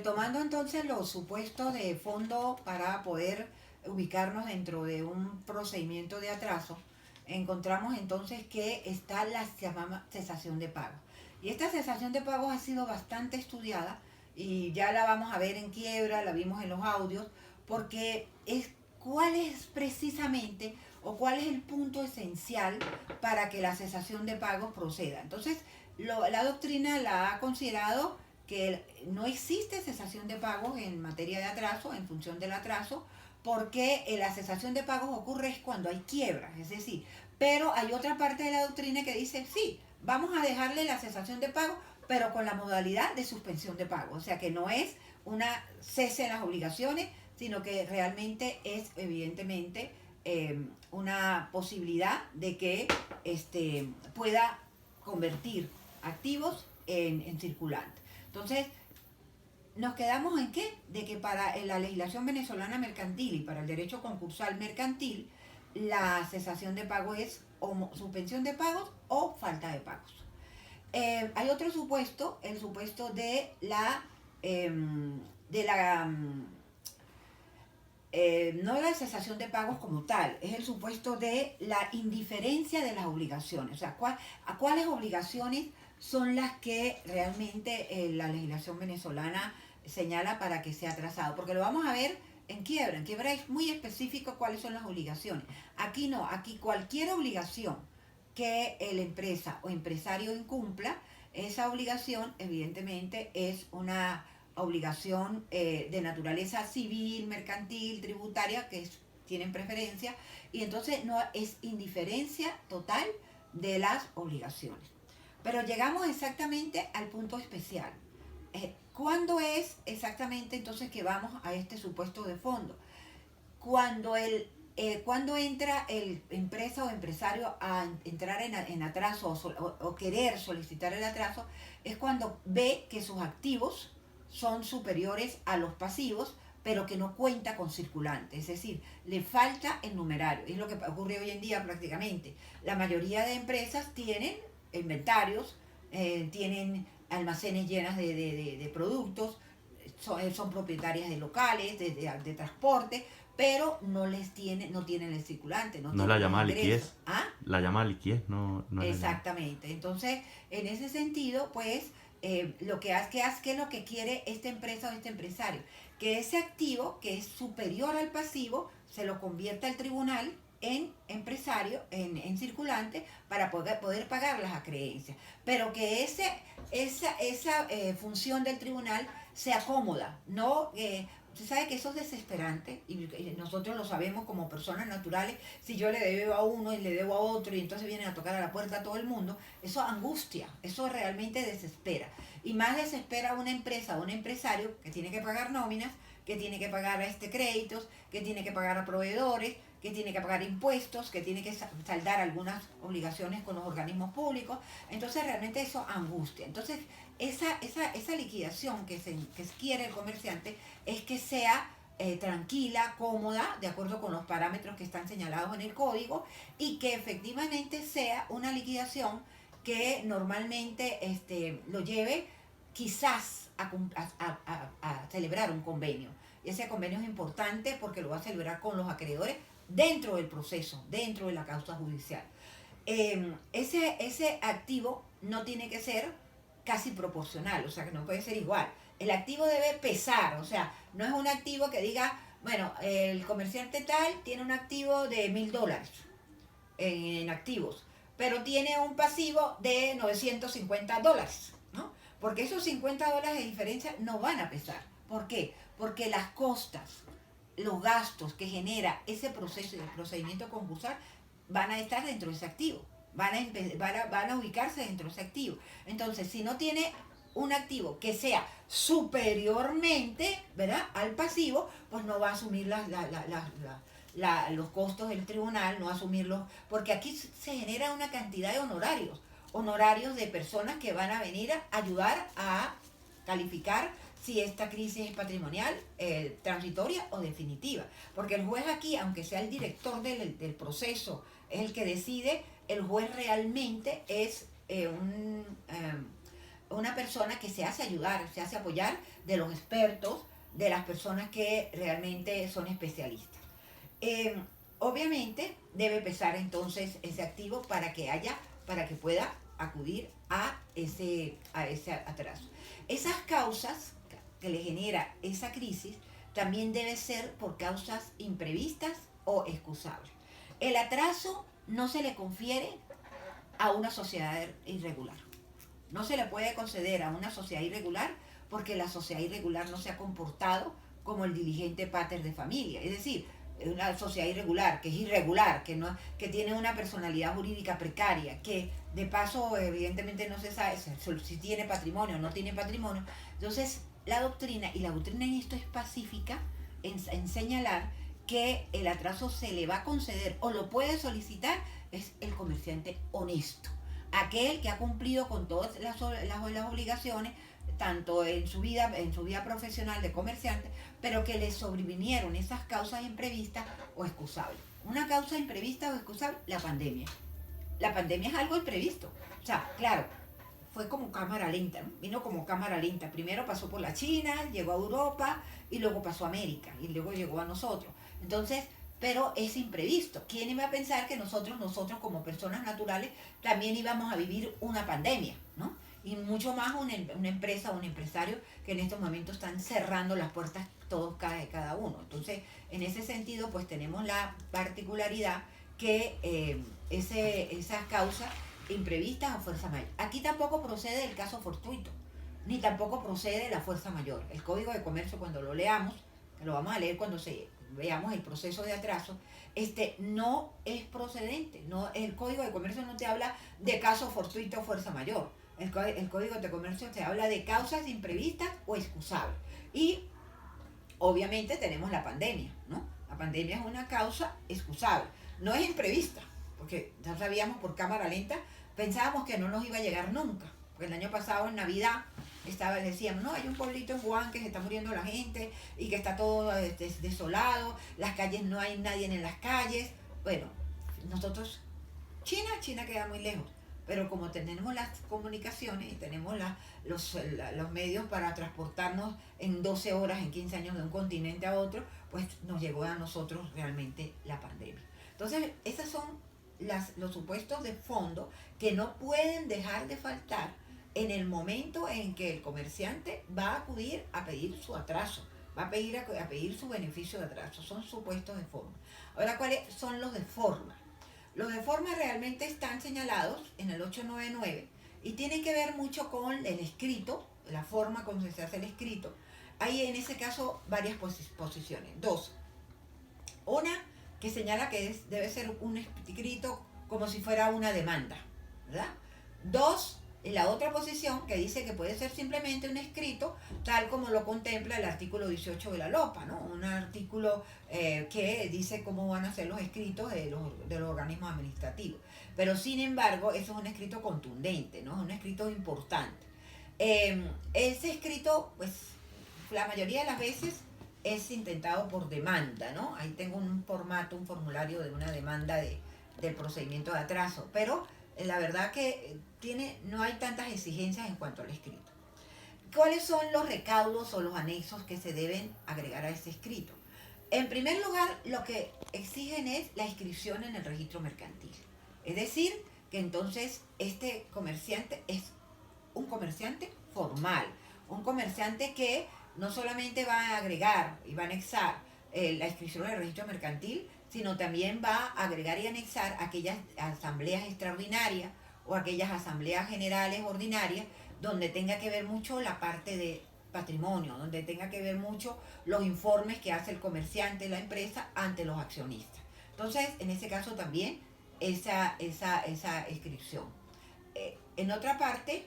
Tomando entonces los supuestos de fondo para poder ubicarnos dentro de un procedimiento de atraso, encontramos entonces que está la llamada cesación de pagos. Y esta cesación de pagos ha sido bastante estudiada y ya la vamos a ver en quiebra, la vimos en los audios, porque es cuál es precisamente o cuál es el punto esencial para que la cesación de pagos proceda. Entonces, la doctrina la ha considerado que no existe cesación de pagos en materia de atraso, en función del atraso, porque la cesación de pagos ocurre es cuando hay quiebra, es decir, pero hay otra parte de la doctrina que dice, sí, vamos a dejarle la cesación de pagos, pero con la modalidad de suspensión de pagos, o sea que no es una cese en las obligaciones, sino que realmente es evidentemente una posibilidad de que pueda convertir activos en circulante. Entonces, nos quedamos en qué? De que para la legislación venezolana mercantil y para el derecho concursal mercantil, la cesación de pago es o suspensión de pagos o falta de pagos. Hay otro supuesto, el supuesto de la no la cesación de pagos como tal, es el supuesto de la indiferencia de las obligaciones. O sea, a cuáles obligaciones son las que realmente la legislación venezolana señala para que sea atrasado. Porque lo vamos a ver en quiebra. En quiebra es muy específico cuáles son las obligaciones. Aquí no, aquí cualquier obligación que la empresa o empresario incumpla, esa obligación evidentemente es una obligación de naturaleza civil, mercantil, tributaria, tienen preferencia, y entonces no es indiferencia total de las obligaciones. Pero llegamos exactamente al punto especial. ¿Cuándo es exactamente entonces que vamos a este supuesto de fondo? Cuando entra el empresa o empresario a entrar en atraso o querer solicitar el atraso, es cuando ve que sus activos son superiores a los pasivos, pero que no cuenta con circulante, es decir, le falta el numerario. Es lo que ocurre hoy en día prácticamente. La mayoría de empresas tienen inventarios, tienen almacenes llenas de productos, son propietarias de locales, de transporte, pero no tienen el circulante, no No es la tienen los llamada ingresos. liquidez. ¿Ah? La llamada liquidez no es la llamada. Exactamente. Entonces, en ese sentido, pues, ¿qué es lo que quiere esta empresa o este empresario? Que ese activo, que es superior al pasivo, se lo convierta el tribunal en empresario, en circulante, para poder pagar las acreencias. Pero que esa función del tribunal sea cómoda, no usted sabe que eso es desesperante y nosotros lo sabemos como personas naturales. Si yo le debo a uno y le debo a otro y entonces vienen a tocar a la puerta a todo el mundo, eso angustia, eso realmente desespera. Y más desespera a una empresa, a un empresario que tiene que pagar nóminas, que tiene que pagar créditos, que tiene que pagar a proveedores, que tiene que pagar impuestos, que tiene que saldar algunas obligaciones con los organismos públicos. Entonces realmente eso angustia. Entonces esa liquidación que quiere el comerciante es que sea tranquila, cómoda, de acuerdo con los parámetros que están señalados en el código, y que efectivamente sea una liquidación que normalmente lo lleve quizás a celebrar un convenio. Y ese convenio es importante porque lo va a celebrar con los acreedores dentro del proceso, dentro de la causa judicial. Ese activo no tiene que ser casi proporcional, o sea que no puede ser igual. El activo debe pesar, o sea, no es un activo que diga, bueno, el comerciante tal tiene un activo de $1.000 en activos, pero tiene un pasivo de $950, ¿no? Porque esos $50 de diferencia no van a pesar. ¿Por qué? Porque las costas, los gastos que genera ese proceso y el procedimiento concursal van a estar dentro de ese activo, van a ubicarse dentro de ese activo. Entonces, si no tiene un activo que sea superiormente, ¿verdad?, al pasivo, pues no va a asumir los costos del tribunal, no asumirlos, porque aquí se genera una cantidad de honorarios de personas que van a venir a ayudar a calificar si esta crisis es patrimonial, transitoria o definitiva. Porque el juez aquí, aunque sea el director del proceso, es el que decide, el juez realmente es una persona que se hace ayudar, se hace apoyar de los expertos, de las personas que realmente son especialistas. Eh, Obviamente debe pesar entonces ese activo para que pueda acudir a ese atraso. Esas causas que le genera esa crisis también debe ser por causas imprevistas o excusables. El atraso no se le confiere a una sociedad irregular. No se le puede conceder a una sociedad irregular porque la sociedad irregular no se ha comportado como el diligente pater de familia. Es decir, una sociedad irregular, que es irregular, que tiene una personalidad jurídica precaria, que de paso evidentemente no se sabe si tiene patrimonio o no tiene patrimonio. Entonces, la doctrina en esto es pacífica en señalar que el atraso se le va a conceder o lo puede solicitar es el comerciante honesto, aquel que ha cumplido con todas las obligaciones, tanto en su vida profesional de comerciante, pero que le sobrevinieron esas causas imprevistas o excusables. Una causa imprevista o excusable, la pandemia. La pandemia es algo imprevisto. O sea, claro, fue como cámara lenta, ¿no? Vino como cámara lenta. Primero pasó por la China, llegó a Europa y luego pasó a América y luego llegó a nosotros. Entonces, pero es imprevisto. ¿Quién iba a pensar que nosotros como personas naturales también íbamos a vivir una pandemia, ¿no? Y mucho más una empresa o un empresario que en estos momentos están cerrando las puertas todos cada uno. Entonces, en ese sentido, pues tenemos la particularidad que esas causas imprevistas a fuerza mayor. Aquí tampoco procede el caso fortuito, ni tampoco procede la fuerza mayor. El Código de Comercio, cuando lo leamos, lo vamos a leer cuando veamos el proceso de atraso, no es procedente. No, el Código de Comercio no te habla de caso fortuito o fuerza mayor. El Código de Comercio te habla de causas imprevistas o excusables. Y obviamente tenemos la pandemia, ¿no? La pandemia es una causa excusable, no es imprevista, porque ya sabíamos por cámara lenta, pensábamos que no nos iba a llegar nunca. Porque el año pasado en Navidad decíamos, no, hay un pueblito en Wuhan que se está muriendo la gente y que está todo desolado, las calles, no hay nadie en las calles. Bueno, nosotros, China queda muy lejos, pero como tenemos las comunicaciones y tenemos los medios para transportarnos en 12 horas, en 15 años de un continente a otro, pues nos llegó a nosotros realmente la pandemia. Entonces, esos son los supuestos de fondo que no pueden dejar de faltar en el momento en que el comerciante va a acudir a pedir su atraso, va a pedir su beneficio de atraso. Son supuestos de forma. Ahora, ¿cuáles son los de forma? Los de forma realmente están señalados en el 899 y tienen que ver mucho con el escrito, la forma como se hace el escrito. Hay en ese caso varias posiciones. Dos. Una que señala que debe ser un escrito como si fuera una demanda, ¿verdad? Dos, la otra posición que dice que puede ser simplemente un escrito tal como lo contempla el artículo 18 de la LOPA, ¿no? Un artículo que dice cómo van a ser los escritos de los organismos administrativos. Pero sin embargo, eso es un escrito contundente, ¿no? Es un escrito importante. Ese escrito, pues, la mayoría de las veces es intentado por demanda, ¿no? Ahí tengo un formulario de una demanda del procedimiento de atraso, pero la verdad que no hay tantas exigencias en cuanto al escrito. ¿Cuáles son los recaudos o los anexos que se deben agregar a ese escrito? En primer lugar, lo que exigen es la inscripción en el registro mercantil. Es decir, que entonces este comerciante es un comerciante formal, un comerciante que no solamente va a agregar y va a anexar la inscripción en el registro mercantil, sino también va a agregar y anexar aquellas asambleas extraordinarias o aquellas asambleas generales ordinarias donde tenga que ver mucho la parte de patrimonio, donde tenga que ver mucho los informes que hace el comerciante, la empresa, ante los accionistas. Entonces, en ese caso también esa inscripción. En otra parte,